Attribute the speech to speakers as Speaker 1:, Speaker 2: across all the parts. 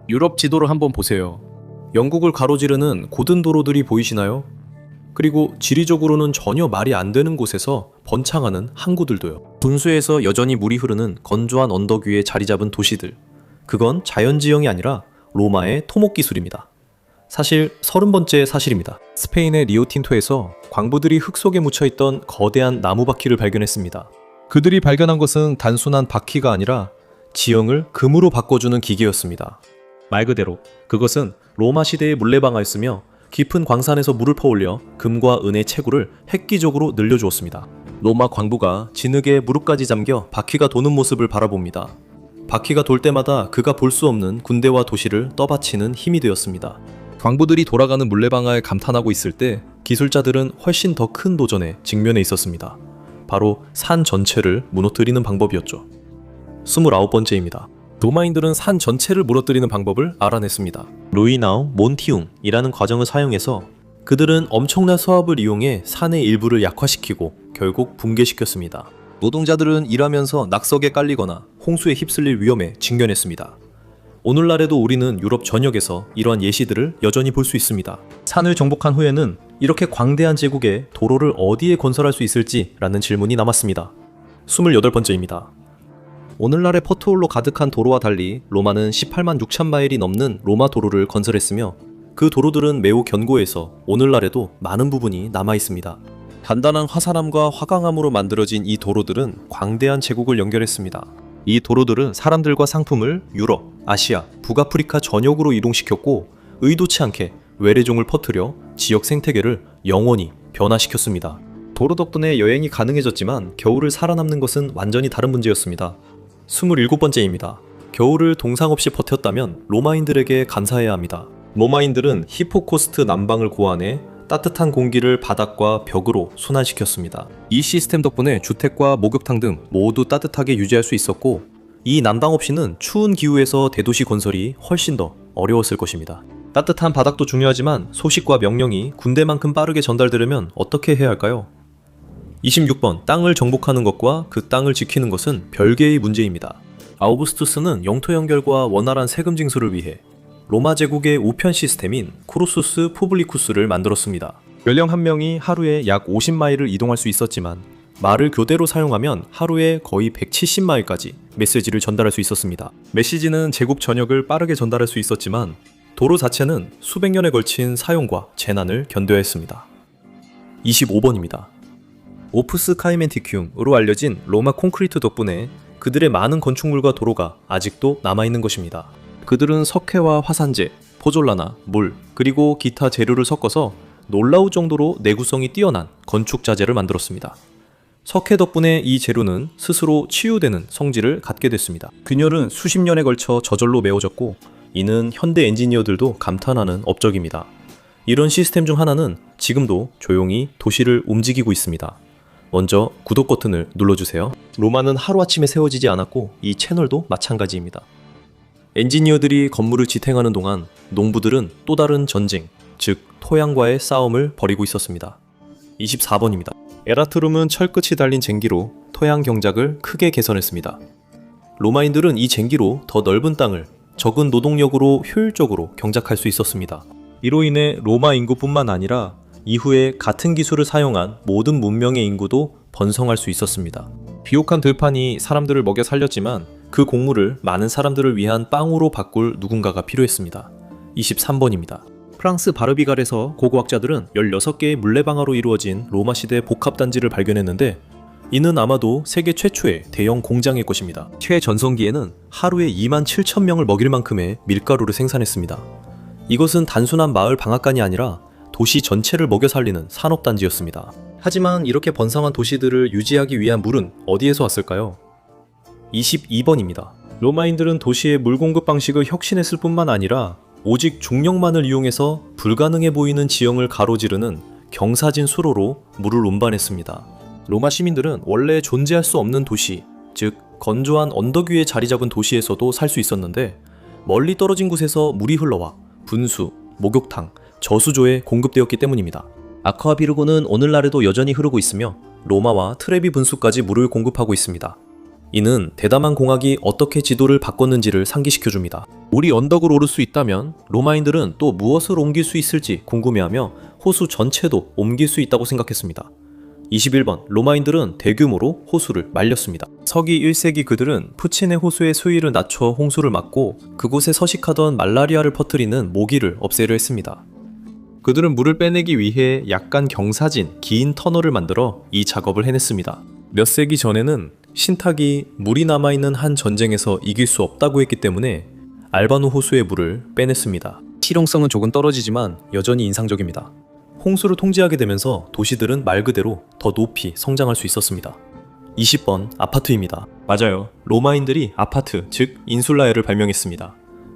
Speaker 1: 유럽 지도를 한번 보세요. 영국을 가로지르는 고든 도로들이 보이시나요? 그리고 지리적으로는 전혀 말이 안 되는 곳에서 번창하는 항구들도요. 분수에서 여전히 물이 흐르는 건조한 언덕 위에 자리 잡은 도시들. 그건 자연지형이 아니라 로마의 토목 기술입니다. 사실 30번째 사실입니다. 스페인의 리오틴토에서 광부들이 흙 속에 묻혀있던 거대한 나무 바퀴를 발견했습니다. 그들이 발견한 것은 단순한 바퀴가 아니라 지형을 금으로 바꿔주는 기계였습니다. 말 그대로 그것은 로마 시대의 물레방아였으며 깊은 광산에서 물을 퍼올려 금과 은의 채굴을 획기적으로 늘려주었습니다. 로마 광부가 진흙에 무릎까지 잠겨 바퀴가 도는 모습을 바라봅니다. 바퀴가 돌 때마다 그가 볼 수 없는 군대와 도시를 떠받치는 힘이 되었습니다. 광부들이 돌아가는 물레방아에 감탄하고 있을 때 기술자들은 훨씬 더 큰 도전에 직면해 있었습니다. 바로 산 전체를 무너뜨리는 방법이었죠. 29번째입니다. 로마인들은 산 전체를 무너뜨리는 방법을 알아냈습니다. 루이나우 몬티움이라는 과정을 사용해서 그들은 엄청난 수압을 이용해 산의 일부를 약화시키고 결국 붕괴시켰습니다. 노동자들은 일하면서 낙석에 깔리거나 홍수에 휩쓸릴 위험에 직면했습니다. 오늘날에도 우리는 유럽 전역에서 이러한 예시들을 여전히 볼 수 있습니다. 산을 정복한 후에는 이렇게 광대한 제국에 도로를 어디에 건설할 수 있을지 라는 질문이 남았습니다. 28번째입니다. 오늘날의 포트홀로 가득한 도로와 달리 로마는 18만 6천 마일이 넘는 로마 도로를 건설했으며 그 도로들은 매우 견고해서 오늘날에도 많은 부분이 남아있습니다. 단단한 화산암과 화강암으로 만들어진 이 도로들은 광대한 제국을 연결했습니다. 이 도로들은 사람들과 상품을 유럽, 아시아, 북아프리카 전역으로 이동시켰고 의도치 않게 외래종을 퍼뜨려 지역 생태계를 영원히 변화시켰습니다. 도로 덕분에 여행이 가능해졌지만 겨울을 살아남는 것은 완전히 다른 문제였습니다. 27번째입니다. 겨울을 동상 없이 버텼다면 로마인들에게 감사해야 합니다. 로마인들은 히포코스트 난방을 고안해 따뜻한 공기를 바닥과 벽으로 순환시켰습니다. 이 시스템 덕분에 주택과 목욕탕 등 모두 따뜻하게 유지할 수 있었고 이 난방 없이는 추운 기후에서 대도시 건설이 훨씬 더 어려웠을 것입니다. 따뜻한 바닥도 중요하지만 소식과 명령이 군대만큼 빠르게 전달되려면 어떻게 해야 할까요? 26번 땅을 정복하는 것과 그 땅을 지키는 것은 별개의 문제입니다. 아우구스투스는 영토 연결과 원활한 세금 징수를 위해 로마 제국의 우편 시스템인 쿠루수스 푸블리쿠스를 만들었습니다. 연령 한 명이 하루에 약 50마일을 이동할 수 있었지만 말을 교대로 사용하면 하루에 거의 170마일까지 메시지를 전달할 수 있었습니다. 메시지는 제국 전역을 빠르게 전달할 수 있었지만 도로 자체는 수백 년에 걸친 사용과 재난을 견뎌야 했습니다. 25번입니다. 오프스 카이멘티큐움으로 알려진 로마 콘크리트 덕분에 그들의 많은 건축물과 도로가 아직도 남아있는 것입니다. 그들은 석회와 화산재, 포졸라나 물, 그리고 기타 재료를 섞어서 놀라울 정도로 내구성이 뛰어난 건축 자재를 만들었습니다. 석회 덕분에 이 재료는 스스로 치유되는 성질을 갖게 됐습니다. 균열은 수십 년에 걸쳐 저절로 메워졌고 이는 현대 엔지니어들도 감탄하는 업적입니다. 이런 시스템 중 하나는 지금도 조용히 도시를 움직이고 있습니다. 먼저 구독 버튼을 눌러주세요. 로마는 하루아침에 세워지지 않았고 이 채널도 마찬가지입니다. 엔지니어들이 건물을 지탱하는 동안 농부들은 또 다른 전쟁, 즉 토양과의 싸움을 벌이고 있었습니다. 24번입니다. 에라트룸은 철끝이 달린 쟁기로 토양 경작을 크게 개선했습니다. 로마인들은 이 쟁기로 더 넓은 땅을 적은 노동력으로 효율적으로 경작할 수 있었습니다. 이로 인해 로마 인구뿐만 아니라 이후에 같은 기술을 사용한 모든 문명의 인구도 번성할 수 있었습니다. 비옥한 들판이 사람들을 먹여 살렸지만 그 곡물을 많은 사람들을 위한 빵으로 바꿀 누군가가 필요했습니다. 23번입니다. 프랑스 바르비갈에서 고고학자들은 16개의 물레방아로 이루어진 로마 시대 복합단지를 발견했는데 이는 아마도 세계 최초의 대형 공장일 것입니다. 최전성기에는 하루에 2만 7천 명을 먹일 만큼의 밀가루를 생산했습니다. 이것은 단순한 마을 방앗간이 아니라 도시 전체를 먹여 살리는 산업단지였습니다. 하지만 이렇게 번성한 도시들을 유지하기 위한 물은 어디에서 왔을까요? 22번입니다. 로마인들은 도시의 물 공급 방식을 혁신했을 뿐만 아니라 오직 중력만을 이용해서 불가능해 보이는 지형을 가로지르는 경사진 수로로 물을 운반했습니다. 로마 시민들은 원래 존재할 수 없는 도시, 즉 건조한 언덕 위에 자리 잡은 도시에서도 살 수 있었는데 멀리 떨어진 곳에서 물이 흘러와 분수, 목욕탕, 저수조에 공급되었기 때문입니다. 아쿠아비르고는 오늘날에도 여전히 흐르고 있으며 로마와 트레비 분수까지 물을 공급하고 있습니다. 이는 대담한 공학이 어떻게 지도를 바꿨는지를 상기시켜줍니다. 우리 언덕을 오를 수 있다면 로마인들은 또 무엇을 옮길 수 있을지 궁금해하며 호수 전체도 옮길 수 있다고 생각했습니다. 21번, 로마인들은 대규모로 호수를 말렸습니다. 서기 1세기 그들은 푸치네 호수의 수위를 낮춰 홍수를 막고 그곳에 서식하던 말라리아를 퍼뜨리는 모기를 없애려 했습니다. 그들은 물을 빼내기 위해 약간 경사진 긴 터널을 만들어 이 작업을 해냈습니다. 몇 세기 전에는 신탁이 물이 남아있는 한 전쟁에서 이길 수 없다고 했기 때문에 알바노 호수의 물을 빼냈습니다. 실용성은 조금 떨어지지만 여전히 인상적입니다. 홍수를 통제하게 되면서 도시들은 말 그대로 더 높이 성장할 수 있었습니다. 20번, 아파트입니다. 맞아요. 로마인들이 아파트, 즉 인슐라에를 발명했습니다.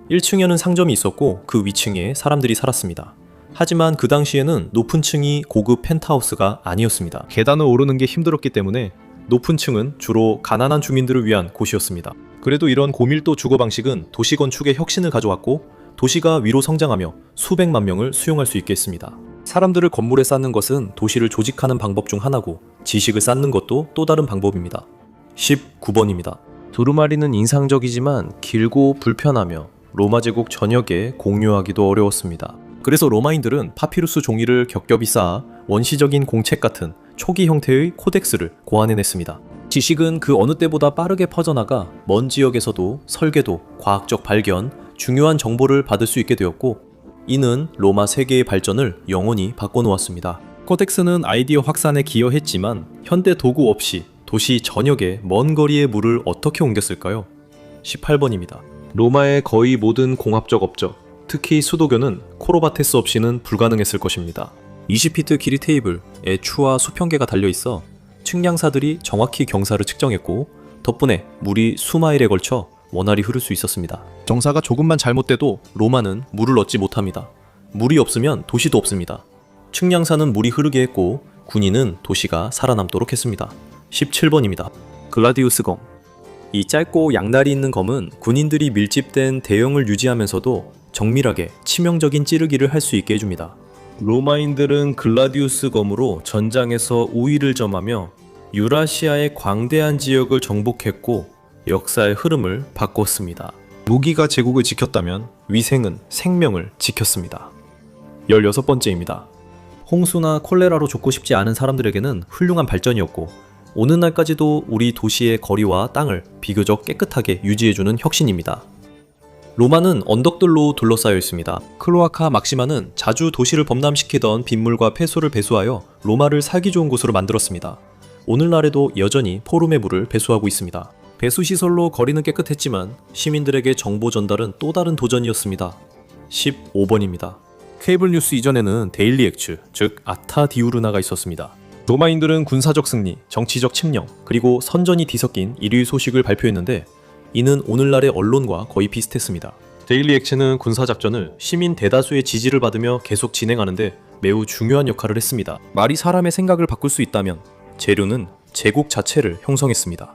Speaker 1: 1층에는 상점이 있었고 그 위층에 사람들이 살았습니다. 하지만 그 당시에는 높은 층이 고급 펜트하우스가 아니었습니다. 계단을 오르는 게 힘들었기 때문에 높은 층은 주로 가난한 주민들을 위한 곳이었습니다. 그래도 이런 고밀도 주거 방식은 도시 건축에 혁신을 가져왔고 도시가 위로 성장하며 수백만 명을 수용할 수 있게 했습니다. 사람들을 건물에 쌓는 것은 도시를 조직하는 방법 중 하나고 지식을 쌓는 것도 또 다른 방법입니다. 19번입니다. 두루마리는 인상적이지만 길고 불편하며 로마 제국 전역에 공유하기도 어려웠습니다. 그래서 로마인들은 파피루스 종이를 겹겹이 쌓아 원시적인 공책 같은 초기 형태의 코덱스를 고안해냈습니다. 지식은 그 어느 때보다 빠르게 퍼져나가 먼 지역에서도 설계도, 과학적 발견, 중요한 정보를 받을 수 있게 되었고 이는 로마 세계의 발전을 영원히 바꿔놓았습니다. 코덱스는 아이디어 확산에 기여했지만 현대 도구 없이 도시 전역의 먼 거리의 물을 어떻게 옮겼을까요? 18번입니다. 로마의 거의 모든 공합적 업적, 특히 수도교는 코로바테스 없이는 불가능했을 것입니다. 20피트 길이 테이블에 추와 수평계가 달려있어 측량사들이 정확히 경사를 측정했고 덕분에 물이 수마일에 걸쳐 원활히 흐를 수 있었습니다. 정사가 조금만 잘못돼도 로마는 물을 얻지 못합니다. 물이 없으면 도시도 없습니다. 측량사는 물이 흐르게 했고 군인은 도시가 살아남도록 했습니다. 17번입니다. 글라디우스 검. 이 짧고 양날이 있는 검은 군인들이 밀집된 대형을 유지하면서도 정밀하게 치명적인 찌르기를 할 수 있게 해줍니다. 로마인들은 글라디우스 검으로 전장에서 우위를 점하며 유라시아의 광대한 지역을 정복했고 역사의 흐름을 바꿨습니다. 무기가 제국을 지켰다면 위생은 생명을 지켰습니다. 16번째입니다. 홍수나 콜레라로 죽고 싶지 않은 사람들에게는 훌륭한 발전이었고 오늘날까지도 우리 도시의 거리와 땅을 비교적 깨끗하게 유지해주는 혁신입니다. 로마는 언덕들로 둘러싸여 있습니다. 클로아카 막시마는 자주 도시를 범람시키던 빗물과 폐수를 배수하여 로마를 살기 좋은 곳으로 만들었습니다. 오늘날에도 여전히 포름의 물을 배수하고 있습니다. 배수시설로 거리는 깨끗했지만 시민들에게 정보 전달은 또 다른 도전이었습니다. 15번입니다. 케이블 뉴스 이전에는 데일리 엑츠, 즉 아타 디우르나가 있었습니다. 로마인들은 군사적 승리, 정치적 침략, 그리고 선전이 뒤섞인 일위 소식을 발표했는데 이는 오늘날의 언론과 거의 비슷했습니다. 데일리 엑츠는 군사작전을 시민 대다수의 지지를 받으며 계속 진행하는데 매우 중요한 역할을 했습니다. 말이 사람의 생각을 바꿀 수 있다면 재료는 제국 자체를 형성했습니다.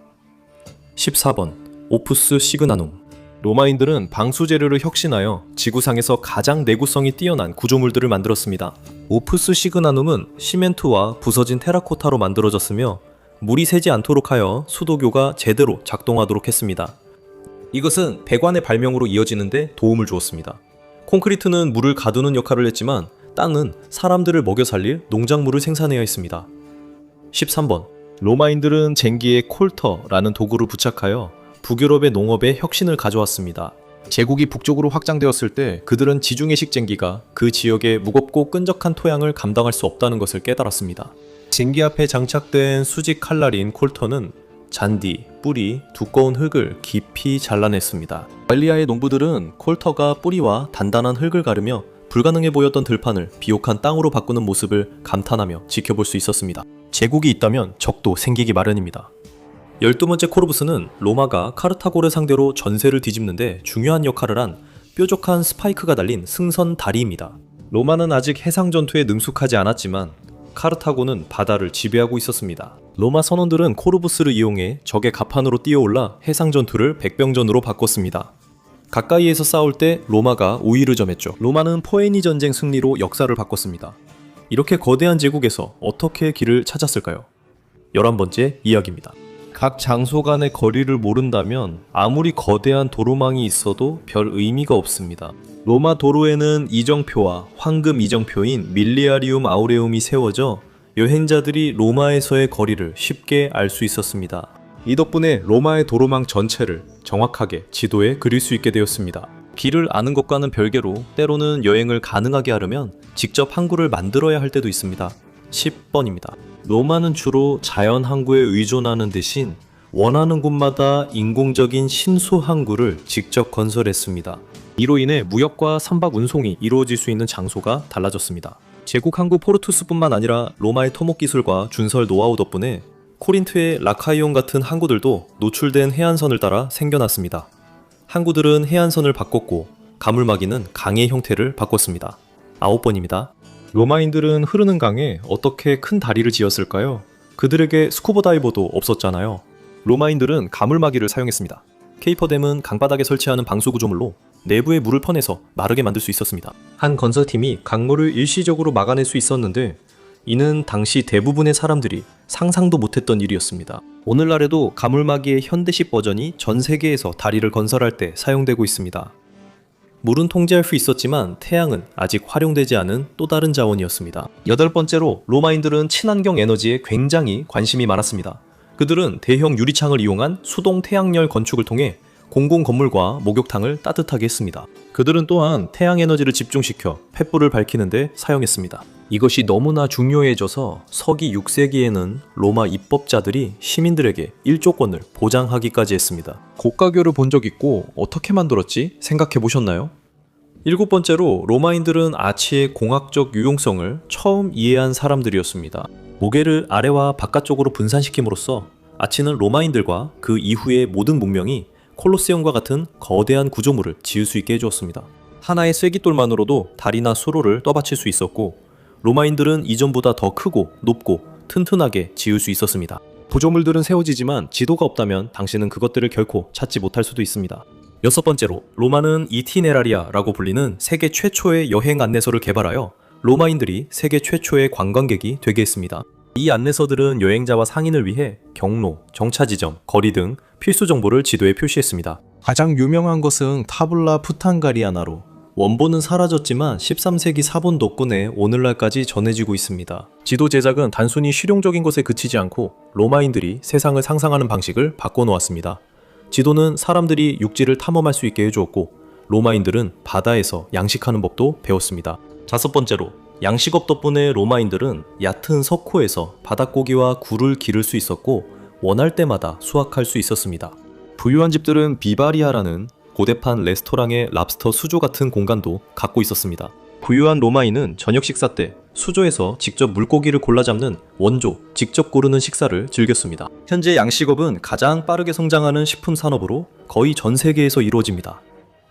Speaker 1: 14번 오푸스 시그나눔. 로마인들은 방수 재료를 혁신하여 지구상에서 가장 내구성이 뛰어난 구조물들을 만들었습니다. 오푸스 시그나눔은 시멘트와 부서진 테라코타로 만들어졌으며 물이 새지 않도록 하여 수도교가 제대로 작동하도록 했습니다. 이것은 배관의 발명으로 이어지는데 도움을 주었습니다. 콘크리트는 물을 가두는 역할을 했지만 땅은 사람들을 먹여 살릴 농작물을 생산해야 했습니다. 13번 로마인들은 쟁기에 콜터라는 도구를 부착하여 북유럽의 농업에 혁신을 가져왔습니다. 제국이 북쪽으로 확장되었을 때 그들은 지중해식 쟁기가 그 지역의 무겁고 끈적한 토양을 감당할 수 없다는 것을 깨달았습니다. 쟁기 앞에 장착된 수직 칼날인 콜터는 잔디, 뿌리, 두꺼운 흙을 깊이 잘라냈습니다. 갈리아의 농부들은 콜터가 뿌리와 단단한 흙을 가르며 불가능해 보였던 들판을 비옥한 땅으로 바꾸는 모습을 감탄하며 지켜볼 수 있었습니다. 제국이 있다면 적도 생기기 마련입니다. 12번째 코르부스는 로마가 카르타고를 상대로 전세를 뒤집는데 중요한 역할을 한 뾰족한 스파이크가 달린 승선 다리입니다. 로마는 아직 해상 전투에 능숙하지 않았지만 카르타고는 바다를 지배하고 있었습니다. 로마 선원들은 코르부스를 이용해 적의 갑판으로 뛰어올라 해상 전투를 백병전으로 바꿨습니다. 가까이에서 싸울 때 로마가 우위를 점했죠. 로마는 포에니 전쟁 승리로 역사를 바꿨습니다. 이렇게 거대한 제국에서 어떻게 길을 찾았을까요? 11번째 이야기입니다. 각 장소 간의 거리를 모른다면 아무리 거대한 도로망이 있어도 별 의미가 없습니다. 로마 도로에는 이정표와 황금 이정표인 밀리아리움 아우레움이 세워져 여행자들이 로마에서의 거리를 쉽게 알 수 있었습니다. 이 덕분에 로마의 도로망 전체를 정확하게 지도에 그릴 수 있게 되었습니다. 길을 아는 것과는 별개로 때로는 여행을 가능하게 하려면 직접 항구를 만들어야 할 때도 있습니다. 10번입니다. 로마는 주로 자연 항구에 의존하는 대신 원하는 곳마다 인공적인 신수 항구를 직접 건설했습니다. 이로 인해 무역과 선박 운송이 이루어질 수 있는 장소가 달라졌습니다. 제국 항구 포르투스뿐만 아니라 로마의 토목 기술과 준설 노하우 덕분에 코린트의 라카이온 같은 항구들도 노출된 해안선을 따라 생겨났습니다. 항구들은 해안선을 바꿨고 가물막이는 강의 형태를 바꿨습니다. 9번입니다. 로마인들은 흐르는 강에 어떻게 큰 다리를 지었을까요? 그들에게 스쿠버 다이버도 없었잖아요. 로마인들은 가물막이를 사용했습니다. 케이퍼댐은 강바닥에 설치하는 방수 구조물로 내부에 물을 퍼내서 마르게 만들 수 있었습니다. 한 건설팀이 강물을 일시적으로 막아낼 수 있었는데 이는 당시 대부분의 사람들이 상상도 못했던 일이었습니다. 오늘날에도 가물막이의 현대식 버전이 전 세계에서 다리를 건설할 때 사용되고 있습니다. 물은 통제할 수 있었지만 태양은 아직 활용되지 않은 또 다른 자원이었습니다. 8번째로 로마인들은 친환경 에너지에 굉장히 관심이 많았습니다. 그들은 대형 유리창을 이용한 수동 태양열 건축을 통해 공공 건물과 목욕탕을 따뜻하게 했습니다. 그들은 또한 태양 에너지를 집중시켜 횃불을 밝히는 데 사용했습니다. 이것이 너무나 중요해져서 서기 6세기에는 로마 입법자들이 시민들에게 일조권을 보장하기까지 했습니다. 고가교를 본 적 있고 어떻게 만들었지 생각해 보셨나요? 7번째로 로마인들은 아치의 공학적 유용성을 처음 이해한 사람들이었습니다. 무게를 아래와 바깥쪽으로 분산시킴으로써 아치는 로마인들과 그 이후의 모든 문명이 콜로세움과 같은 거대한 구조물을 지을 수 있게 해주었습니다. 하나의 쐐깃돌만으로도 다리나 수로를 떠받칠 수 있었고 로마인들은 이전보다 더 크고 높고 튼튼하게 지을 수 있었습니다. 구조물들은 세워지지만 지도가 없다면 당신은 그것들을 결코 찾지 못할 수도 있습니다. 6번째로 로마는 이티네라리아라고 불리는 세계 최초의 여행 안내서를 개발하여 로마인들이 세계 최초의 관광객이 되게 했습니다. 이 안내서들은 여행자와 상인을 위해 경로, 정차 지점, 거리 등 필수 정보를 지도에 표시했습니다. 가장 유명한 것은 타블라 푸탄가리아나로 원본은 사라졌지만 13세기 사본 덕분에 오늘날까지 전해지고 있습니다. 지도 제작은 단순히 실용적인 것에 그치지 않고 로마인들이 세상을 상상하는 방식을 바꿔놓았습니다. 지도는 사람들이 육지를 탐험할 수 있게 해주었고 로마인들은 바다에서 양식하는 법도 배웠습니다. 5번째로 양식업 덕분에 로마인들은 얕은 석호에서 바닷고기와 굴을 기를 수 있었고 원할 때마다 수확할 수 있었습니다. 부유한 집들은 비바리아라는 고대판 레스토랑의 랍스터 수조 같은 공간도 갖고 있었습니다. 부유한 로마인은 저녁 식사 때 수조에서 직접 물고기를 골라 잡는 원조, 직접 고르는 식사를 즐겼습니다. 현재 양식업은 가장 빠르게 성장하는 식품 산업으로 거의 전 세계에서 이루어집니다.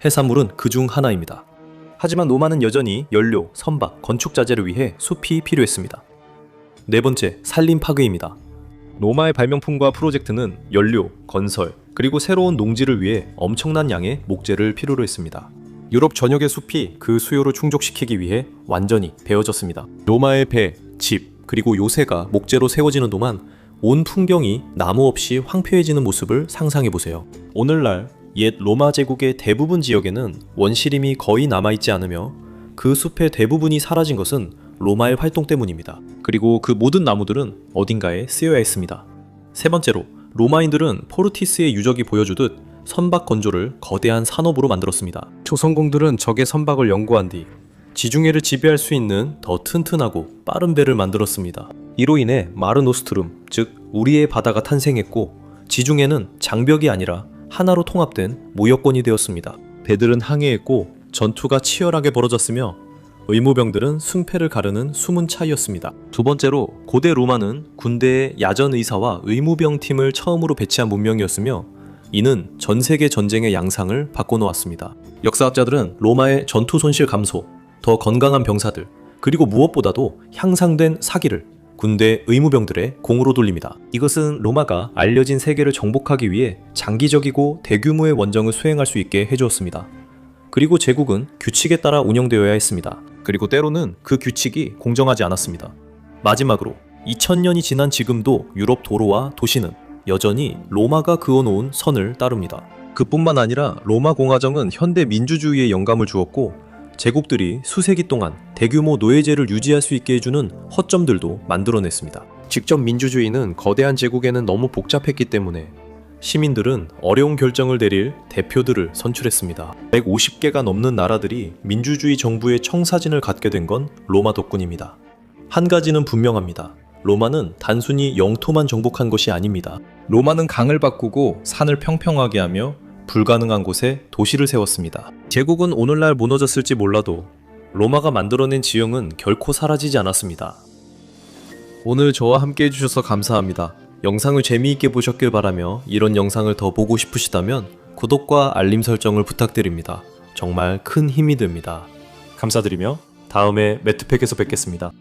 Speaker 1: 해산물은 그 중 하나입니다. 하지만 로마는 여전히 연료, 선박, 건축 자재를 위해 숲이 필요했습니다. 4번째, 산림 파괴입니다. 로마의 발명품과 프로젝트는 연료, 건설, 그리고 새로운 농지를 위해 엄청난 양의 목재를 필요로 했습니다. 유럽 전역의 숲이 그 수요를 충족시키기 위해 완전히 베어졌습니다. 로마의 배, 집, 그리고 요새가 목재로 세워지는 동안 온 풍경이 나무 없이 황폐해지는 모습을 상상해보세요. 오늘날 옛 로마 제국의 대부분 지역에는 원시림이 거의 남아있지 않으며 그 숲의 대부분이 사라진 것은 로마의 활동 때문입니다. 그리고 그 모든 나무들은 어딘가에 쓰여야 했습니다. 3번째로 로마인들은 포르티스의 유적이 보여주듯 선박 건조를 거대한 산업으로 만들었습니다. 조선공들은 적의 선박을 연구한 뒤 지중해를 지배할 수 있는 더 튼튼하고 빠른 배를 만들었습니다. 이로 인해 마르노스트룸, 즉 우리의 바다가 탄생했고 지중해는 장벽이 아니라 하나로 통합된 무역권이 되었습니다. 배들은 항해했고 전투가 치열하게 벌어졌으며 의무병들은 승패를 가르는 숨은 차이였습니다. 2번째로 고대 로마는 군대의 야전 의사와 의무병 팀을 처음으로 배치한 문명이었으며 이는 전 세계 전쟁의 양상을 바꿔놓았습니다. 역사학자들은 로마의 전투 손실 감소, 더 건강한 병사들, 그리고 무엇보다도 향상된 사기를 군대 의무병들의 공으로 돌립니다. 이것은 로마가 알려진 세계를 정복하기 위해 장기적이고 대규모의 원정을 수행할 수 있게 해주었습니다. 그리고 제국은 규칙에 따라 운영되어야 했습니다. 그리고 때로는 그 규칙이 공정하지 않았습니다. 마지막으로 2000년이 지난 지금도 유럽 도로와 도시는 여전히 로마가 그어놓은 선을 따릅니다. 그뿐만 아니라 로마 공화정은 현대 민주주의에 영감을 주었고 제국들이 수세기 동안 대규모 노예제를 유지할 수 있게 해주는 허점들도 만들어냈습니다. 직접 민주주의는 거대한 제국에는 너무 복잡했기 때문에 시민들은 어려운 결정을 내릴 대표들을 선출했습니다. 150개가 넘는 나라들이 민주주의 정부의 청사진을 갖게 된 건 로마 덕분입니다. 한 가지는 분명합니다. 로마는 단순히 영토만 정복한 것이 아닙니다. 로마는 강을 바꾸고 산을 평평하게 하며 불가능한 곳에 도시를 세웠습니다. 제국은 오늘날 무너졌을지 몰라도 로마가 만들어낸 지형은 결코 사라지지 않았습니다. 오늘 저와 함께 해주셔서 감사합니다. 영상을 재미있게 보셨길 바라며 이런 영상을 더 보고 싶으시다면 구독과 알림 설정을 부탁드립니다. 정말 큰 힘이 됩니다. 감사드리며 다음에 매트팩에서 뵙겠습니다.